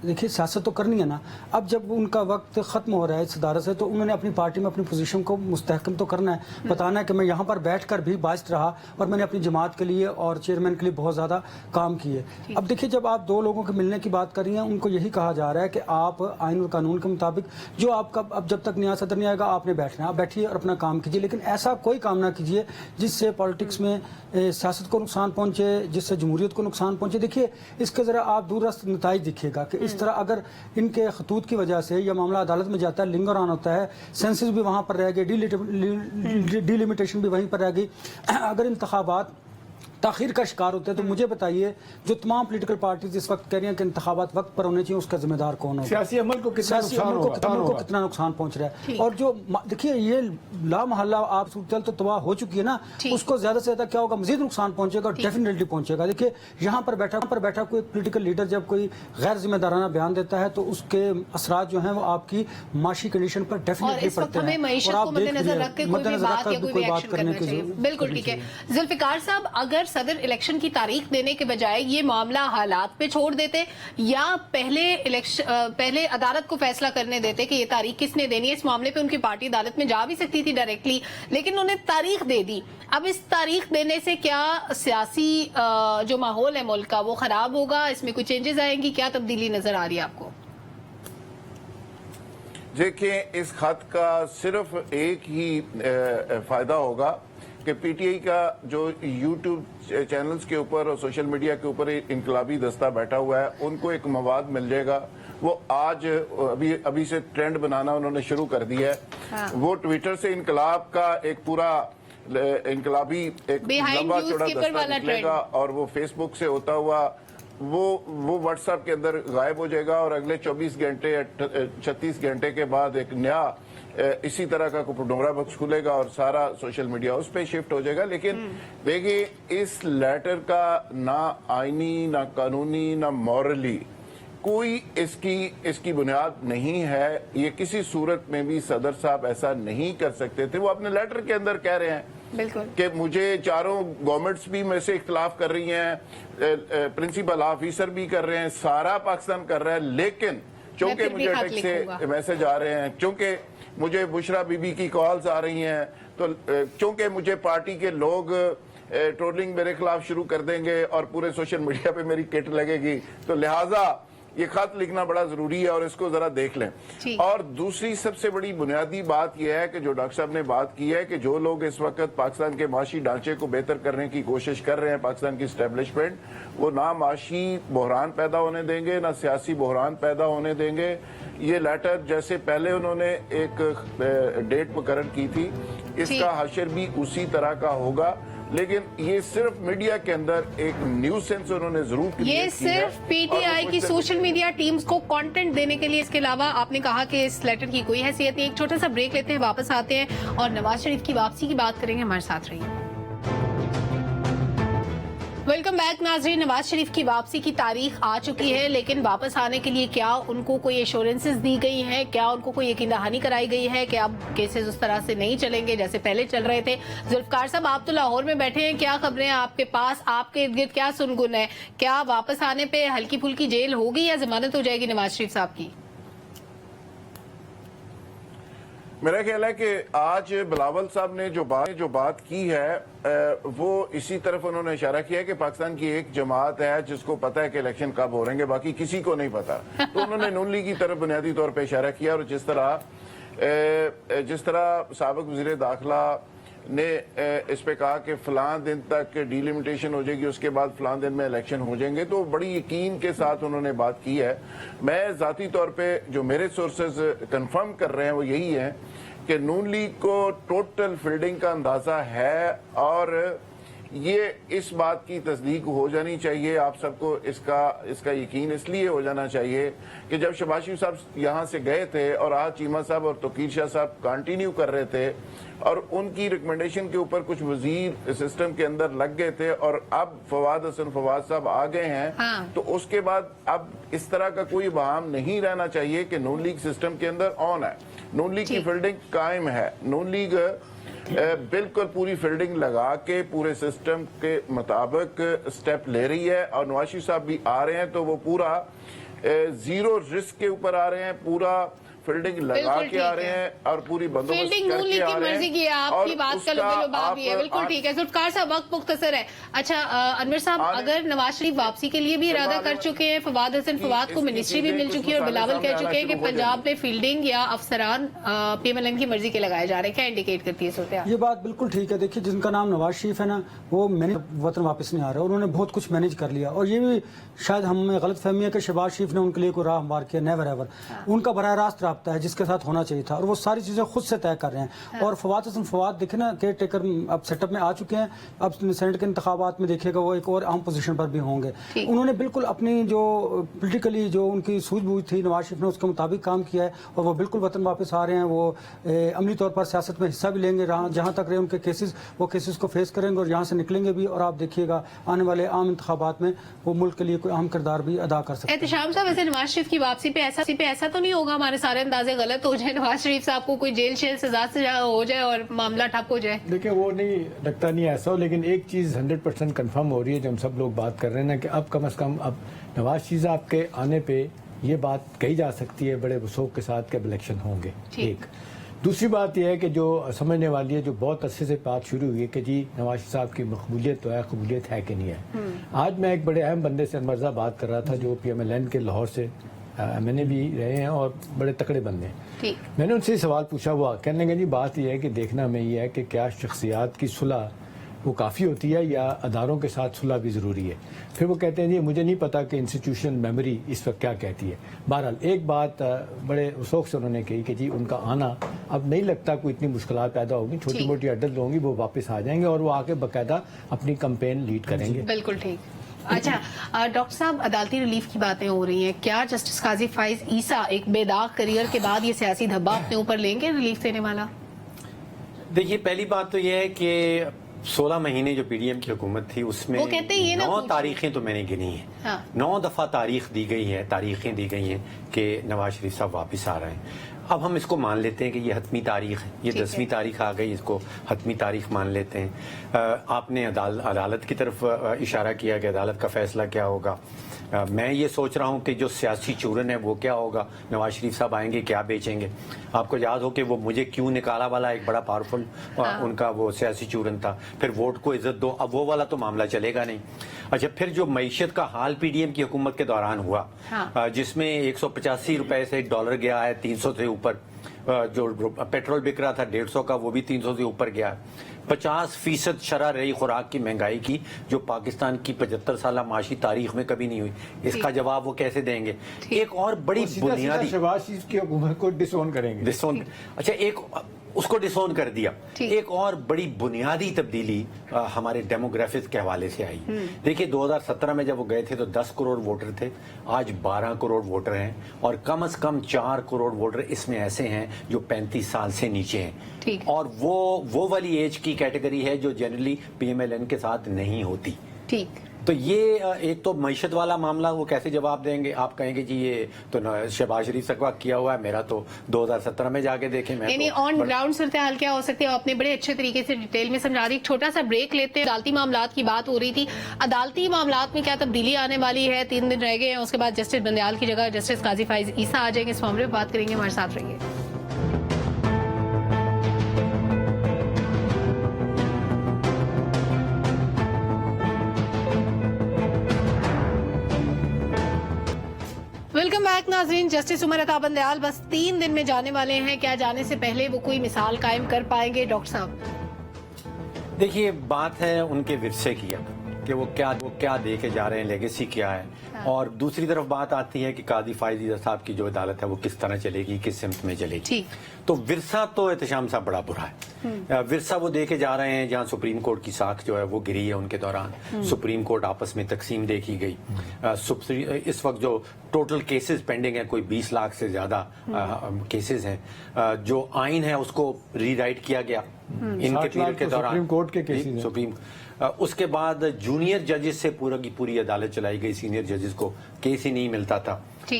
دیکھیے سیاست تو کرنی ہے نا. اب جب ان کا وقت ختم ہو رہا ہے صدارت سے, تو انہوں نے اپنی پارٹی میں اپنی پوزیشن کو مستحکم تو کرنا ہے, بتانا ہے کہ میں یہاں پر بیٹھ کر بھی باعث رہا اور میں نے اپنی جماعت کے لیے اور چیئرمین کے لیے بہت زیادہ کام کیے. اب دیکھیے جب آپ 2 لوگوں کے ملنے کی بات کر رہی ہیں, ان کو یہی کہا جا رہا ہے کہ آپ آئین اور قانون کے مطابق جو آپ کا اب جب تک نیا صدر نہیں آئے گا آپ نے بیٹھنا ہے, آپ بیٹھیے اور اپنا کام کیجیے, لیکن ایسا کوئی کام نہ کیجیے جس سے پالیٹکس میں سیاست کو نقصان پہنچے, جس سے جمہوریت کو نقصان پہنچے. دیکھیے اس کے ذرا آپ دور رست نتائج دیکھیے گا کہ اس طرح اگر ان کے خطوط کی وجہ سے یہ معاملہ عدالت میں جاتا ہے, لنگر آن ہوتا ہے, سینسس بھی وہاں پر رہ گئے, ڈی لمیٹیشن بھی وہیں پر رہ گئی. اگر انتخابات تاخیر کا شکار ہوتے ہیں تو مجھے بتائیے جو تمام پولیٹیکل پارٹیز اس وقت کہہ رہی ہیں کہ انتخابات وقت پر ہونے چاہیے, اس کا ذمہ دار کون ہوگا؟ سیاسی عمل کو کتنا نقصان پہنچ رہا ہے. اور جو دیکھیے یہ لا محلہ آپ صورتحال تو تباہ ہو چکی ہے نا, اس کو زیادہ سے زیادہ کیا ہوگا, مزید نقصان پہنچے گا, ڈیفینیٹلی پہنچے گا. دیکھیے یہاں پر بیٹھا کوئی پولیٹیکل لیڈر جب کوئی غیر ذمہ دارانہ بیان دیتا ہے تو اس کے اثرات جو ہیں وہ آپ کی معاشی کنڈیشن پر ڈیفینیٹلی پڑتے ہیں, اور آپ دیکھ لیجیے مد نظر رکھ کے کوئی بات کرنے کی. بالکل ٹھیک ہے. ذوالفقار صاحب, اگر صدر الیکشن کی تاریخ دینے کے بجائے یہ معاملہ حالات پہ چھوڑ دیتے یا پہلے عدالت کو فیصلہ کرنے دیتے کہ یہ تاریخ کس نے دینی ہے, اس معاملے پہ ان کی پارٹی عدالت میں جا بھی سکتی تھی ڈائریکٹلی, لیکن انہوں نے تاریخ دے دی. اب اس تاریخ دینے سے کیا سیاسی جو ماحول ہے ملک کا وہ خراب ہوگا, اس میں کوئی چینجز آئیں گی, کیا تبدیلی نظر آ رہی ہے آپ کو؟ دیکھیں اس خط کا صرف ایک ہی فائدہ ہوگا کہ پی ٹی آئی کا جو یوٹیوب چینلز کے اوپر اور سوشل میڈیا کے اوپر انقلابی دستہ بیٹھا ہوا ہے, ان کو ایک مواد مل جائے گا. وہ آج ابھی سے ٹرینڈ بنانا انہوں نے شروع کر دیا ہے. وہ ٹویٹر سے انقلاب کا ایک پورا انقلابی ایک لمبا چوڑا دستہ نکلے گا, اور وہ فیس بک سے ہوتا ہوا وہ واٹس ایپ کے اندر غائب ہو جائے گا, اور اگلے 24 گھنٹے یا 36 گھنٹے کے بعد ایک نیا اسی طرح کا ڈونگرا بکس کھلے گا اور سارا سوشل میڈیا اس پہ شفٹ ہو جائے گا. لیکن دیکھیے اس لیٹر کا نہ آئینی نہ قانونی نہ مورلی کوئی اس کی بنیاد نہیں ہے. یہ کسی صورت میں بھی صدر صاحب ایسا نہیں کر سکتے تھے. وہ اپنے لیٹر کے اندر کہہ رہے ہیں کہ مجھے چاروں گورنمنٹس بھی میں سے اختلاف کر رہی ہیں, پرنسپل آفیسر بھی کر رہے ہیں, سارا پاکستان کر رہا ہے, لیکن چونکہ مجھے اٹیک سے میسج آ رہے ہیں, چونکہ مجھے بشرا بی بی کی کالز آ رہی ہیں, تو چونکہ مجھے پارٹی کے لوگ ٹرولنگ میرے خلاف شروع کر دیں گے اور پورے سوشل میڈیا پہ میری کٹ لگے گی, تو لہٰذا یہ خط لکھنا بڑا ضروری ہے اور اس کو ذرا دیکھ لیں. اور دوسری سب سے بڑی بنیادی بات یہ ہے کہ جو ڈاکٹر صاحب نے بات کی ہے کہ جو لوگ اس وقت پاکستان کے معاشی ڈھانچے کو بہتر کرنے کی کوشش کر رہے ہیں, پاکستان کی اسٹیبلشمنٹ, وہ نہ معاشی بحران پیدا ہونے دیں گے نہ سیاسی بحران پیدا ہونے دیں گے. یہ لیٹر جیسے پہلے انہوں نے ایک ڈیٹ مقرر کی تھی, اس کا حشر بھی اسی طرح کا ہوگا. لیکن یہ صرف میڈیا کے اندر ایک نیوز سینس انہوں نے ضرور کریٹ کی ہے. یہ صرف پی ٹی آئی کی سوشل میڈیا ٹیمز کو کانٹینٹ دینے کے لیے, اس کے علاوہ آپ نے کہا کہ اس لیٹر کی کوئی حیثیت نہیں. ایک چھوٹا سا بریک لیتے ہیں, واپس آتے ہیں اور نواز شریف کی واپسی کی بات کریں گے. ہمارے ساتھ رہیے. वेलकम बैक नाजरीन। नवाज शरीफ की वापसी की तारीख आ चुकी है, लेकिन वापस आने के लिए क्या उनको कोई एश्योरेंसेस दी गई हैं, क्या उनको कोई यकीन दहानी कराई गई है कि अब केसेस उस तरह से नहीं चलेंगे जैसे पहले चल रहे थे? जुल्फकार साहब, आप तो लाहौर में बैठे हैं, क्या खबरें आपके पास, आपके इर्द गिर्द क्या सुनगुन है? क्या वापस आने पे हल्की फुल्की जेल होगी या जमानत हो जाएगी नवाज शरीफ साहब की? मेरा ख्याल है कि आज बिलावल साहब ने जो बात की है वो इसी तरफ उन्होंने इशारा किया है कि पाकिस्तान की एक जमात है जिसको पता है कि इलेक्शन कब हो रहेंगे, बाकी किसी को नहीं पता। तो उन्होंने नून लीग की तरफ बुनियादी तौर पे इशारा किया, और जिस तरह साबिक वज़ीर दाखिला ने इस पे कहा कि फलां दिन तक डिलिमिटेशन हो जाएगी, उसके बाद फलां दिन में इलेक्शन हो जाएंगे, तो बड़ी यकीन के साथ उन्होंने बात की है। मैं ज़ाती तौर पे जो मेरे सोर्सेज कंफर्म कर रहे हैं वो यही है कि नून लीग को टोटल फील्डिंग का अंदाजा है, और ये इस बात की तस्दीक हो जानी चाहिए। आप सबको इसका यकीन इसलिए हो जाना चाहिए कि जब शहबाज शरीफ साहब यहाँ से गए थे और आज चीमा साहब और तौकीर शाह साहब कंटिन्यू कर रहे थे, और उनकी रिकमेंडेशन के ऊपर कुछ वजीर सिस्टम के अंदर लग गए थे, और अब फवाद हसन फवाद साहब आ गए हैं। हाँ। तो उसके बाद अब इस तरह का कोई बहाम नहीं रहना चाहिए कि नून लीग सिस्टम के अंदर ऑन है, नून लीग की फील्डिंग कायम है। नून लीग बिल्कुल पूरी फील्डिंग लगा के पूरे सिस्टम के मुताबिक स्टेप ले रही है, और नवाज शरीफ साहब भी आ रहे हैं तो वो पूरा जीरो रिस्क के ऊपर आ रहे हैं, पूरा फील्डिंग लगा के आ रहे हैं और पूरी बंदोबस्त फील्डिंग नून लीग की मर्जी की है, आपकी बात का लुबा भी है, बिल्कुल ठीक है। जुल्फकार साहब, वक्त मुख्तसर है। अच्छा अनवर साहब, अगर नवाज शरीफ वापसी के लिए भी इरादा कर चुके हैं, फवाद हसन फवाद को मिनिस्ट्री भी मिल चुकी है, और बिलावल कह चुके हैं कि पंजाब में फील्डिंग या अफसरान PMLN की मर्जी के लगाए जा रहे हैं, क्या इंडिकेट करती है सूरत? ये बात बिल्कुल ठीक है। देखिए, जिनका नाम नवाज शरीफ है ना, वो वतन वापस नहीं आ रहे, उन्होंने बहुत कुछ मैनेज कर लिया, और ये भी शायद हमें गलत फहमी है कि शहबाज शरीफ ने उनके लिए कोई राह मार किया, नेवर एवर। उनका बराह रास्त राब्ता है जिसके साथ होना चाहिए था, और वो सारी चीजें खुद से तय कर रहे हैं। और फवाद हसन फवाद देखे ना, केयर टेकर अब सेटअप में आ चुके हैं, अब सेनेट के इंतखाबात में देखिएगा वो एक और अहम पोजीशन पर भी होंगे। उन्होंने बिल्कुल अपनी जो पोलिटिकली जो उनकी सूझबूझ थी नवाज शरीफ ने उसके मुताबिक काम किया है, और वो बिल्कुल वतन वापस आ रहे हैं। वो अमली तौर पर सियासत में हिस्सा भी लेंगे, जहाँ तक रहे उनके केसेस, वो केसेस को फेस करेंगे और यहाँ से निकलेंगे भी, और आप देखिएगा आने वाले आम इंतखाबात में वो मुल्क के लिए कोई अहम किरदार भी अदा कर सकते हैं। एहतशाम साहब, वैसे नवाज शरीफ की वापसी पे ऐसा तो नहीं होगा, हमारे सारे अंदाजे गलत हो जाए, नवाज शरीफ साहब को कोई जेल सजा हो जाए और मामला ठप हो जाए? देखिए, वो नहीं लगता, नहीं ऐसा हो, लेकिन एक चीज़ 100% कंफर्म हो रही है जो हम सब लोग बात कर रहे हैं ना, कि अब कम से कम अब नवाज शरीफ साहब के आने पे ये बात कही जा सकती है बड़े वसूख के साथ कि इलेक्शन होंगे। एक दूसरी बात यह है कि जो समझने वाली है, जो बहुत अरसे से बात शुरू हुई है कि जी नवाज शरीफ साहब की मकबूलियत तो है, कबूलियत है कि नहीं है। आज मैं एक बड़े अहम बंदे से मर्जा बात कर रहा था जो PMLN के लाहौर से मैंने भी रहे हैं और बड़े तकड़े बंदे हैं। मैंने उनसे सवाल पूछा, हुआ कहने लगे जी बात यह है कि देखना में ये है कि क्या शख्सियात की सुलह वो काफ़ी होती है या अदारों के साथ सुलह भी ज़रूरी है। फिर वो कहते हैं जी मुझे नहीं पता कि इंस्टीट्यूशनल मेमोरी इस वक्त क्या कहती है। बहरहाल एक बात बड़े शौक से उन्होंने कही कि जी उनका आना अब नहीं लगता कोई इतनी मुश्किलात पैदा होगी, छोटी मोटी अड्डल होंगी, वो वापस आ जाएंगे और वो आके बाकायदा अपनी कैंपेन लीड करेंगे। बिल्कुल ठीक। अच्छा डॉक्टर साहब, अदालती रिलीफ की बातें हो रही हैं, क्या जस्टिस काजी फाइज ईसा एक बेदाग करियर के बाद ये सियासी धब्बा अपने ऊपर लेंगे रिलीफ देने वाला? देखिए, पहली बात तो ये है कि 16 महीने जो PDM की हुकूमत थी उसमें 9 तारीखें तो मैंने गिनी है। हाँ। 9 दफा तारीखें दी गई हैं कि नवाज शरीफ साहब वापस आ रहे हैं। अब हम इसको मान लेते हैं कि ये हतमी तारीख है, ये 10वीं तारीख आ गई, इसको हतमी तारीख मान लेते हैं। आपने अदालत की तरफ इशारा किया कि अदालत का फैसला क्या होगा। मैं ये सोच रहा हूँ कि जो सियासी चूरन है वो क्या होगा, नवाज शरीफ साहब आएंगे क्या बेचेंगे। आपको याद हो कि वो मुझे क्यों निकाला वाला एक बड़ा पावरफुल उनका वो सियासी चूरन था, फिर वोट को इज्जत दो, अब वो वाला तो मामला चलेगा नहीं। अच्छा, फिर जो मईशत का हाल PDM की हुकूमत के दौरान हुआ, जिसमें 185 रुपए से $1 गया है, 300 से ऊपर जो पेट्रोल बिक रहा था 150 का, वो भी 300 से ऊपर गया। 50% शरह रही खुराक की महंगाई की, जो पाकिस्तान की 75 साल माशी तारीख में कभी नहीं हुई। इसका जवाब वो कैसे देंगे? एक और बड़ी बुनियादी, शहबाज शरीफ की हुकूमत को डिसोन करेंगे। अच्छा, एक उसको डिसोन कर दिया। एक और बड़ी बुनियादी तब्दीली हमारे डेमोग्राफिक्स के हवाले से आई। देखिए, 2017 में जब वो गए थे तो 10 करोड़ वोटर थे, आज 12 करोड़ वोटर हैं, और कम से कम 4 करोड़ वोटर इसमें ऐसे हैं जो 35 साल से नीचे हैं, और वो वाली एज की कैटेगरी है जो जनरली PMLN के साथ नहीं होती। ठीक। تو یہ ایک تو معیشت والا معاملہ وہ کیسے جواب دیں گے؟ آپ کہیں گے جی یہ تو شہباز شریف سے کیا ہوا ہے، میرا تو 2017 میں جا کے دیکھیں. میں یعنی آن گراؤنڈ صورتحال کیا ہو سکتی ہے آپ نے بڑے اچھے طریقے سے ڈیٹیل میں سمجھا دی. ایک چھوٹا سا بریک لیتے ہیں. عدالتی معاملات کی بات ہو رہی تھی، عدالتی معاملات میں کیا تبدیلی آنے والی ہے؟ 3 دن رہ گئے ہیں، اس کے بعد جسٹس بندیال کی جگہ جسٹس قاضی فائز عیسیٰ آ جائیں گے. اس معاملے میں بات کریں گے، ہمارے ساتھ رہیے. ویلکم بیک ناظرین. جسٹس عمر عطا بندیال بس 3 دن میں جانے والے ہیں. کیا جانے سے پہلے وہ کوئی مثال قائم کر پائیں گے ڈاکٹر صاحب؟ دیکھیے بات ہے ان کے ورثے کی کہ وہ کیا دے کے جا رہے ہیں، لیگیسی کیا ہے. اور دوسری طرف بات آتی ہے کہ قاضی فائز عیسیٰ صاحب کی جو عدالت ہے وہ کس طرح چلے گی، کس سمت میں چلے گی. تو ورثہ تو احتشام صاحب بڑا برا ہے. ورثہ وہ دے کے جا رہے ہیں جہاں سپریم کورٹ کی ساکھ جو ہے وہ گری ہے ان کے دوران. سپریم کورٹ آپس میں تقسیم دیکھی گئی. اس وقت جو ٹوٹل کیسز پینڈنگ ہیں کوئی 20 لاکھ سے زیادہ کیسز ہیں. جو آئین ہے اس کو ری رائٹ کیا گیا ان کے پیریڈ کے دوران. سپریم کورٹ کے کیسز سپریم اس کے بعد جونیئر ججز سے پوری عدالت چلائی گئی. سینئر ججز کو کیس ہی نہیں ملتا تھا.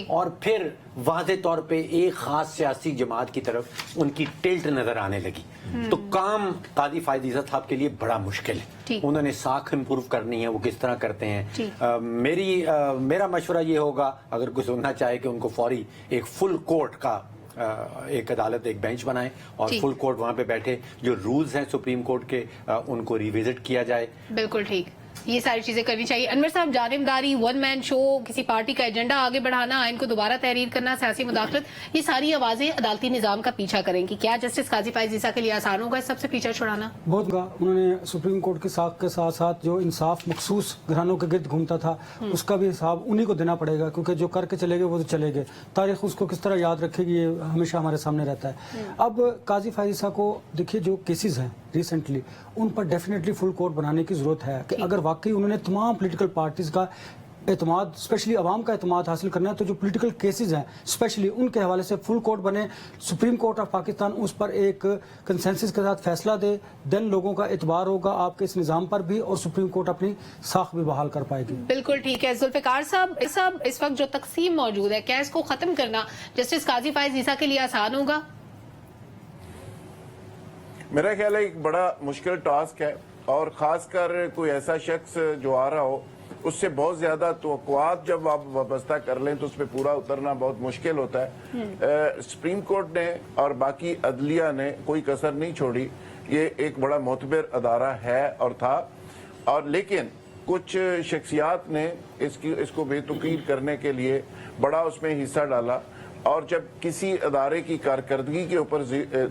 اور پھر واضح طور پہ ایک خاص سیاسی جماعت کی طرف ان کی ٹلٹ نظر آنے لگی. تو کام قاضی فائز عیسیٰ صاحب کے لیے بڑا مشکل ہے. انہوں نے ساکھ امپروو کرنی ہے، وہ کس طرح کرتے ہیں. میرا مشورہ یہ ہوگا اگر کوئی سننا چاہے کہ ان کو فوری ایک فل کورٹ کا ایک عدالت، ایک بینچ بنائیں اور فل کورٹ وہاں پہ بیٹھے. جو رولز ہیں سپریم کورٹ کے ان کو ریوزٹ کیا جائے. بالکل ٹھیک، یہ ساری چیزیں کرنی چاہیے. انور صاحب، جانبداری، ون مین شو، کسی پارٹی کا ایجنڈا آگے بڑھانا، آئین کو دوبارہ تحریر کرنا، سیاسی مداخلت، یہ ساری آوازیں عدالتی نظام کا پیچھا کریں گی. کیا جسٹس قاضی فائز عیسیٰ کے لیے آسان ہوگا اس سب سے پیچھا چھڑانا؟ بہت گا. انہوں نے سپریم کورٹ کی ساکھ کے ساتھ ساتھ جو انصاف مخصوص گھرانوں کے گرد گھومتا تھا اس کا بھی حساب انہی کو دینا پڑے گا، کیونکہ جو کر کے چلے گئے وہ تو چلے گئے. تاریخ اس کو کس طرح یاد رکھے گی یہ ہمیشہ ہمارے سامنے رہتا ہے. اب قاضی فائز عیسیٰ کو دیکھیے جو کیسز ہیں ریسنٹلی ان پر ڈیفینیٹلی فل کورٹ بنانے کی ضرورت ہے کہ اگر واقعی انہوں نے تمام پولیٹیکل پارٹیز کا اعتماد، اسپیشلی عوام کا اعتماد حاصل کرنا ہے تو جو پولیٹیکل کیسز ہیں اسپیشلی ان کے حوالے سے فل کورٹ بنے. سپریم کورٹ آف پاکستان اس پر ایک کنسنسس کے ساتھ فیصلہ دے، دین لوگوں کا اعتبار ہوگا آپ کے اس نظام پر بھی اور سپریم کورٹ اپنی ساکھ بھی بحال کر پائے گی. بالکل ٹھیک ہے. ذوالفقار صاحب، اس وقت جو تقسیم موجود ہے، کیا اس کو ختم کرنا جسٹس قاضی فائز عیسیٰ کے لیے آسان ہوگا؟ میرا خیال ہے ایک بڑا مشکل ٹاسک ہے، اور خاص کر کوئی ایسا شخص جو آ رہا ہو اس سے بہت زیادہ توقعات جب آپ وابستہ کر لیں تو اس پہ پورا اترنا بہت مشکل ہوتا ہے. سپریم کورٹ نے اور باقی عدلیہ نے کوئی کسر نہیں چھوڑی. یہ ایک بڑا معتبر ادارہ ہے اور تھا، اور لیکن کچھ شخصیات نے اس کو بے توقیر کرنے کے لیے بڑا اس میں حصہ ڈالا. اور جب کسی ادارے کی کارکردگی کے اوپر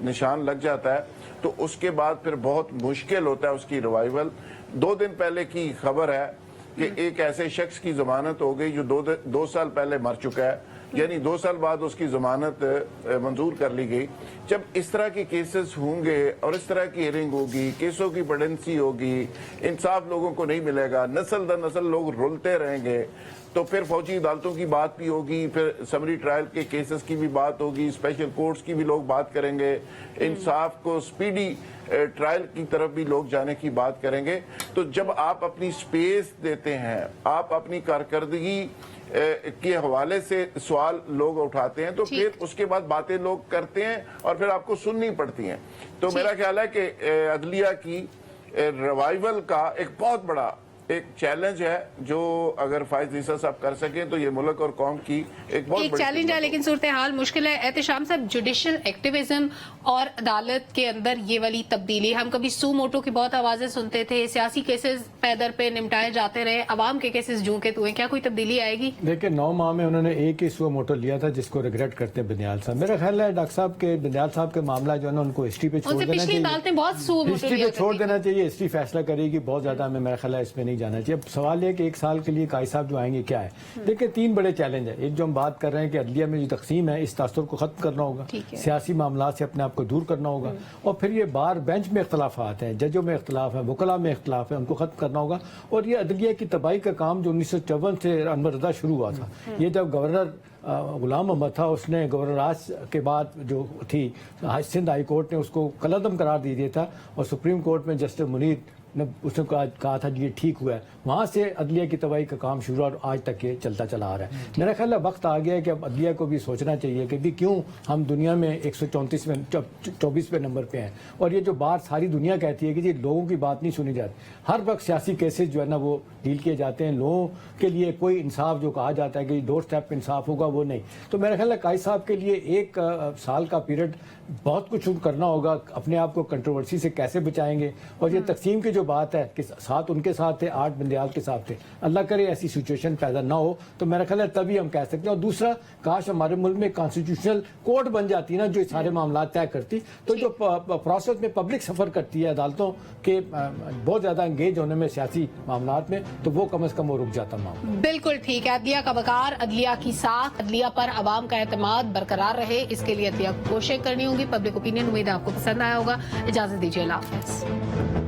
نشان لگ جاتا ہے تو اس کے بعد پھر بہت مشکل ہوتا ہے اس کی ریوائول. 2 دن پہلے کی خبر ہے کہ ایک ایسے شخص کی ضمانت ہو گئی جو 2 سال پہلے مر چکا ہے، یعنی 2 سال بعد اس کی ضمانت منظور کر لی گئی. جب اس طرح کے کیسز ہوں گے اور اس طرح کی ہیئرنگ ہوگی، کیسوں کی پیڈنسی ہوگی، انصاف لوگوں کو نہیں ملے گا، نسل در نسل لوگ رولتے رہیں گے. تو پھر فوجی عدالتوں کی بات بھی ہوگی، پھر سمری ٹرائل کے کیسز کی بھی بات ہوگی، اسپیشل کورٹس کی بھی لوگ بات کریں گے، انصاف کو سپیڈی ٹرائل کی طرف بھی لوگ جانے کی بات کریں گے. تو جب آپ اپنی سپیس دیتے ہیں، آپ اپنی کارکردگی کے حوالے سے سوال لوگ اٹھاتے ہیں تو پھر اس کے بعد باتیں لوگ کرتے ہیں اور پھر آپ کو سننی پڑتی ہیں. تو میرا خیال ہے کہ عدلیہ کی ریوائول کا ایک بہت بڑا ایک چیلنج ہے جو اگر فائز عیسیٰ صاحب کر سکیں تو یہ ملک اور قوم کی ایک بہت ایک چیلنج ہے، لیکن صورتحال مشکل ہے. احتشام صاحب، جوڈیشل ایکٹیویزم اور عدالت کے اندر یہ والی تبدیلی، ہم کبھی سو موٹو کی بہت آوازیں سنتے تھے، سیاسی کیسز پیدر پہ نمٹائے جاتے رہے، عوام کے کیسز جوں کے تو ہیں. کیا کوئی تبدیلی آئے گی؟ دیکھیں 9 ماہ میں انہوں نے ایک ہی سو موٹو لیا تھا جس کو ریگریٹ کرتے ہیں بندیال صاحب. میرا خیال ہے ڈاکٹر صاحب کے بندیال صاحب کے معاملہ جو ہے نا ان کو ہسٹری پہ چھوڑ دینا چاہیے. پچھلی عدالتیں بہت سو موٹو ہسٹری پہ چھوڑ دینا چاہیے. ہسٹری فیصلہ کرے گی. بہت زیادہ ہمیں میرا خیال ہے اس پہ نہیں جانا چاہیے. اب سوال یہ کہ 1 سال کے لیے قاضی صاحب جو آئیں گے کیا ہے. دیکھیں 3 بڑے چیلنج ہیں. ایک جو ہم بات کر رہے ہیں کہ عدلیہ میں جو تقسیم ہے اس تاثر کو ختم کرنا ہوگا، سیاسی معاملات سے اپنے آپ کو دور کرنا ہوگا، اور پھر یہ بار بینچ میں اختلافات ہیں، ججوں میں اختلاف ہے، وکلاء میں اختلاف ہے، ان کو ختم کرنا ہوگا. اور یہ عدلیہ کی تباہی کا کام جو 1954 سے انور رضا شروع ہوا تھا، یہ جب گورنر غلام محمد تھا اس نے گورنر راج کے بعد جو تھی سندھ ہائی کورٹ نے اس کو کالعدم قرار دے دیا تھا، اور سپریم کورٹ میں جسٹس منیر उसने कहा था जी ये ठीक हुआ है, वहाँ से अदलिया की तबाही का काम शुरू और आज तक ये चलता चला आ रहा है। मेरा ख्याल है वक्त आ गया है कि अब अदलिया को भी सोचना चाहिए कि भी क्यों हम दुनिया में 124वें नंबर पे हैं, और ये जो बात सारी दुनिया कहती है कि जी लोगों की बात नहीं सुनी जाती, हर वक्त सियासी केसेस जो है ना वो डील किए जाते हैं, लोगों के लिए कोई इंसाफ जो कहा जाता है कि डोर स्टेप पे इंसाफ होगा वो नहीं। तो मेरा ख्याल है कायद साहब के लिए एक साल का पीरियड बहुत कुछ करना होगा, अपने आप को कंट्रोवर्सी से कैसे बचाएंगे, और ये तकसीम की जो बात है कि साथ उनके साथ थे 8 बंदियाल के साथ थे, अल्लाह करे ऐसी सिचुएशन पैदा ना हो, तो मेरा ख्याल है तभी हम कह सकते हैं। और दूसरा, काश हमारे मुल्क में कॉन्स्टिट्यूशनल कोर्ट बन जाती ना जो सारे मामला तय करती, तो जो प्रोसेस में पब्लिक सफर करती है अदालतों के बहुत ज्यादा एंगेज होने में सियासी मामला में, तो वो कम से कम वो रुक जाता मामला। बिल्कुल ठीक है, अदलिया का वकार, अदलिया की साख, अदलिया पर अवाम का एतमाद बरकरार रहे, इसके लिए अदलिया को कोशिश करनी होगी। पब्लिक ओपिनियन उम्मीद है आपको पसंद आया होगा। इजाजत दीजिए, अल्लाह हाफ़िज़।